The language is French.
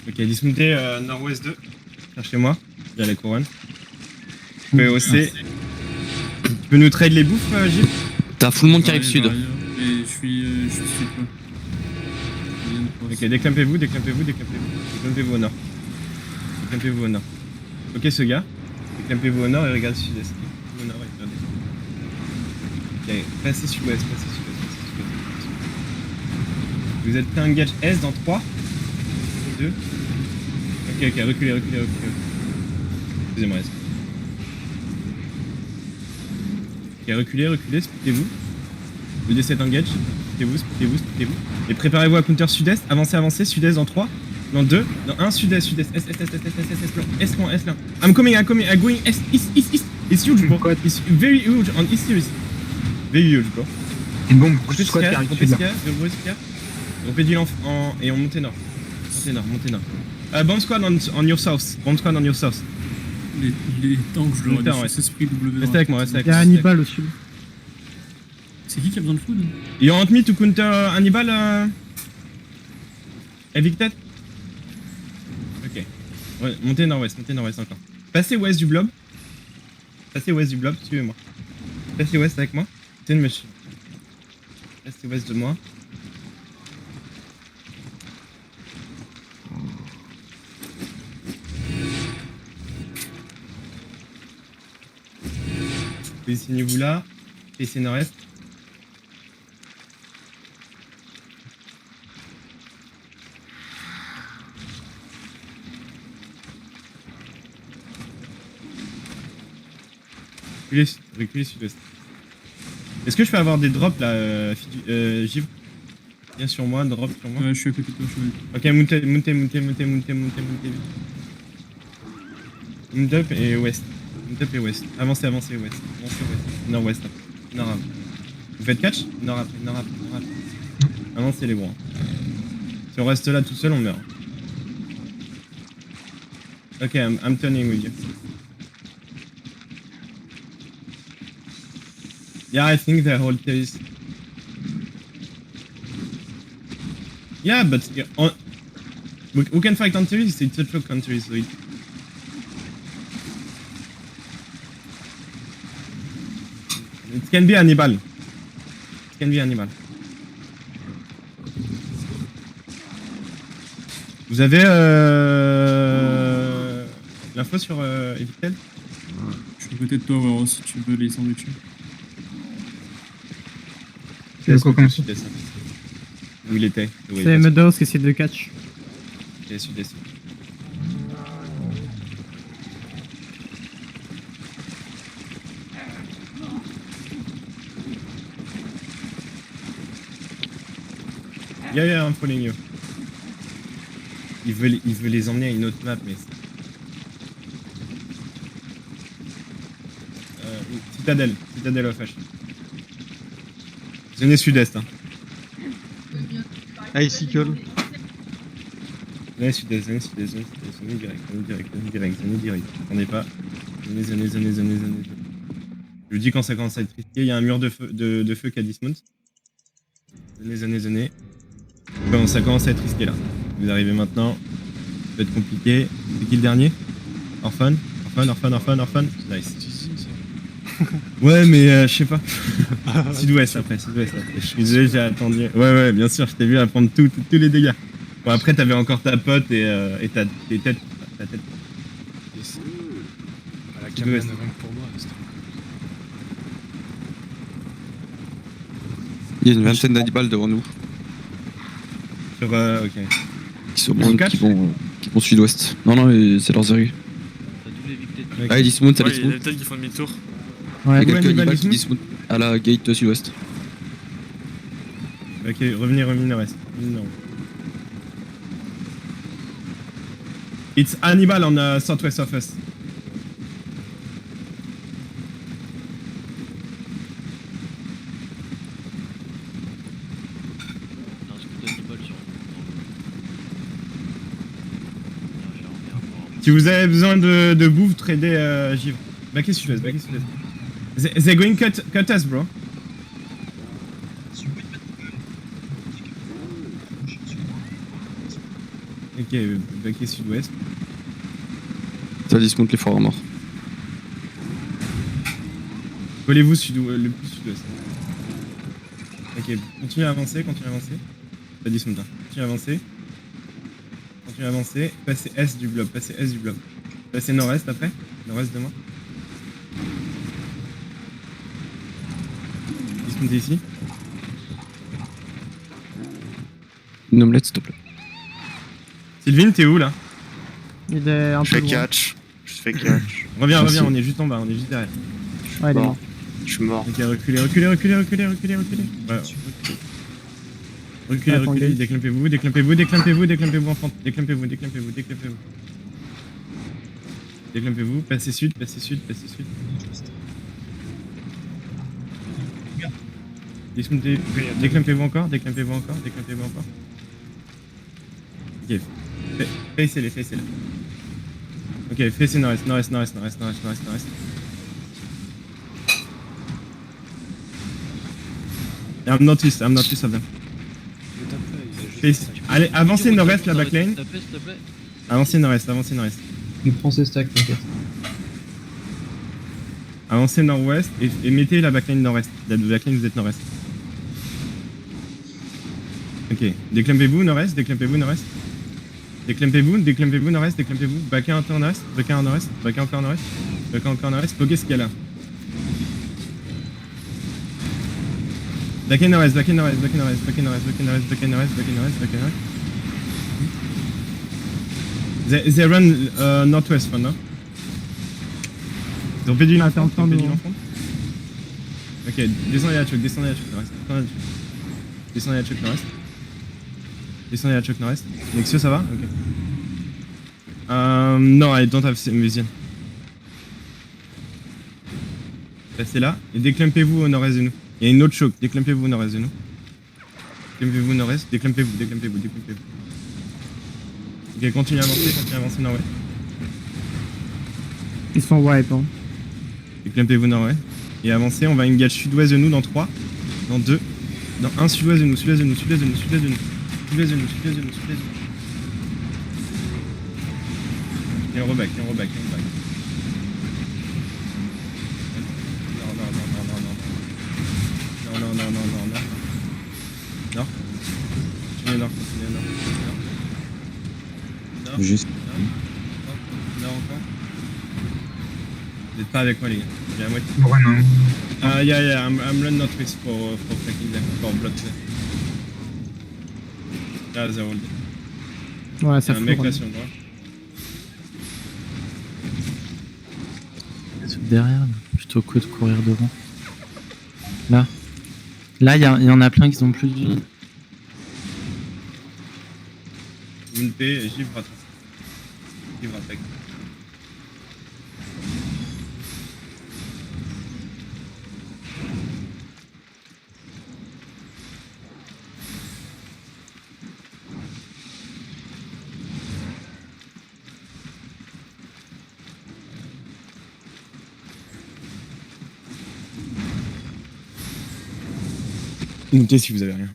Ok, dismonter nord-ouest 2. Cherchez-moi. Il y a la couronne. Tu peux hausser. Tu peux nous trade les bouffes, Gilles? T'as full monde qui arrive sud. Et je suis sud quoi. Ok, déclampez-vous. Déclampez-vous au nord. Déclampez-vous au nord. Ok, ce gars. Déclampez-vous au nord et regardez sud-est. Au nord et regardez. Ok, passez sud-ouest, Vous êtes prêt à engage S dans 3, 2. Ok, reculez. Excusez-moi, S. Ok, reculez, splittez-vous. Vous D7 engage, splittez-vous. Et préparez-vous à counter sud-est, avancez, sud-est dans 3, dans 2, dans 1, sud-est, S loin. I'm going east. It's huge, bro. It's very huge on east series. Very huge, bro. Une bombe, Rompez squad qui arrive sud là. Rompez du et on monte nord. Montez nord. Bomb squad on your south. Les tanks, je leur ai Monter, dit ce esprit W. Restez avec moi, Il y a Hannibal au sud. C'est qui a besoin de food? You want me to counter Hannibal Evicted? Ok. Ouais, montez nord-ouest encore. Passez ouest du blob. Suivez-moi. Passez ouest avec moi. C'est une machine. Restez ouest de moi. Positionnez-vous là. PC nord-est. Reculez sud-ouest. Est-ce que je peux avoir des drops là, Givre? Viens sur moi, drop sur moi. Ouais, je suis à côté de toi, Ok, montez. Mount up et ouest. Avancez ouest. Nord-ouest. Nord après. Vous faites catch? Nord après. Avancez les bras. Si on reste là tout seul, on meurt. Ok, I'm turning with you. Yeah, I think the whole terrace. Yeah, but we can fight on terrace. It's a choke on terrace. So it can be Hannibal. Vous avez l'info sur Evitel? Je suis à côté de toi, Waro, si tu veux les sandwichs. C'est quoi comme ça? Où il était? C'est Meadows qui essaie de catch. Ok, sud-est. Yeah, I'm following you. Il veut les emmener à une autre map, mais... Citadelle of H. Venez sud-est, hein. Icicle. Venez sud-est, venez direct. Attendez pas. Venez. Je vous dis quand ça commence à être risqué, il y a un mur de feu qui a dismount. Venez. Bon, ça commence à être risqué là. Vous arrivez maintenant. Ça va être compliqué. C'est qui le dernier? Orphan. Nice. Ouais, mais je sais pas. Sud-ouest après. Je suis désolé, j'ai attendu. Ouais, bien sûr, je t'ai vu à prendre tous les dégâts. Bon, après, t'avais encore ta pote et ta tête. Yes. À la cabane, rien que pour moi. Il y a une vingtaine d'Hannibal devant nous. Sur, ok. Qui vont sud-ouest. Non, c'est leurs rue. Ah, ils dismount, ça Ouais, il y dismount. a peut-être qui font demi-tour. Il y a Ouais, quelques Hannibal qui dismount à la gate sud-ouest. Ok, revenez nord-est. It's Hannibal on southwest of us. Si vous avez besoin de bouffe, tradez Givre. Backez sud-ouest. They're going cut us, bro. Ok, baquet sud-ouest. Ça dismonte les forts à mort. Collez-vous le plus sud-ouest. Ok, continuez à avancer, Pas dismount, hein. Continuez à avancer. Passez est du blob, Passez nord-est après, nord-est de moi. Dismountez ici. Une omelette, s'il te plaît. Sylvine, t'es où là? Il est un Je peu fais loin. catch. Je fais catch. Reviens, Merci. on est juste en bas, on est juste derrière. Ouais, il est Bon. mort. Je suis mort. Ok, reculez. Ouais, reculez, déclampez-vous, enfant. Déclampez-vous, passez sud. Dismontez, déclampez-vous encore. Ok, facez-les. Ok, facez nord-est. I'm not east of them. Je tape là, il a juste- Allez, avancez nord-est la backline. S'il te plaît. Avancez nord-est. Il prend ses stacks, t'inquiète. Avancez nord-ouest et mettez la backline nord-est. La backline, vous êtes nord-est. Ok, déclampez-vous nord-est. Déclampez-vous nord-est. Backez un peu en nord-est. Backez encore nord-est. Bloquez ce qu'il y a là. Backez nord-est. They run northwest for now. Ils ont pédu l'enfant. Ok, descendez la choc nord-est. Nexio, ça va? Ok. Non, I don't have vision. Restez là et déclampez-vous au nord-est de nous. Il y a une autre choc, déclampez-vous au nord-est de nous. Déclampez-vous. Ok, continuez à avancer nord-ouest. Ils sont wipe, hein. Déclampez-vous nord-ouest. Et avancez, on va engage sud-ouest de nous dans 3, dans 2, dans 1, sud-ouest de nous. Et on reback. Non. Continuez nord. Juste. Non, encore. Vous n'êtes pas avec moi, les gars. J'ai la moitié. Ouais, non. Yeah, I'm run northwest for fucking them, for blood. Là, they're all dead. Ouais, C'est ça un fout. mec là sur le droit. Derrière, plutôt que de courir devant. Là, il y en a plein qui ont plus de vie. Montez, givre attaque. Montez si vous avez rien.